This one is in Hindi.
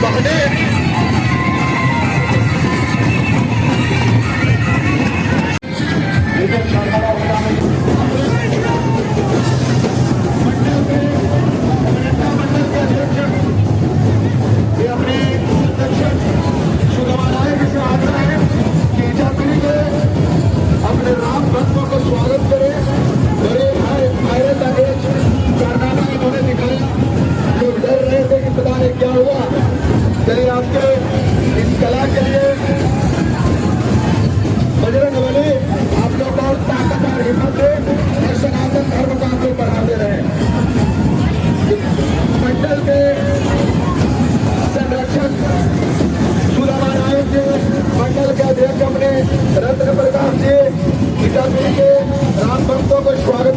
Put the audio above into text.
बहने अपने राम भक्तों को स्वागत करें। बड़े भारत अध्यक्ष कारनामा इन्होंने दिखाया। लोग डर रहे थे कि पता नहीं क्या हुआ। चलिए आपके इस कला के लिए बजरंग बली आप लोग बहुत ताकत और हिम्मत दे और सनातन धर्म को आप लोग बढ़ाते रहे। मंडल के संरक्षक सुदामा नायक जी, मंडल के अध्यक्ष अपने रत्न प्रकाश जी, गीतापुरी के राम भक्तों को स्वागत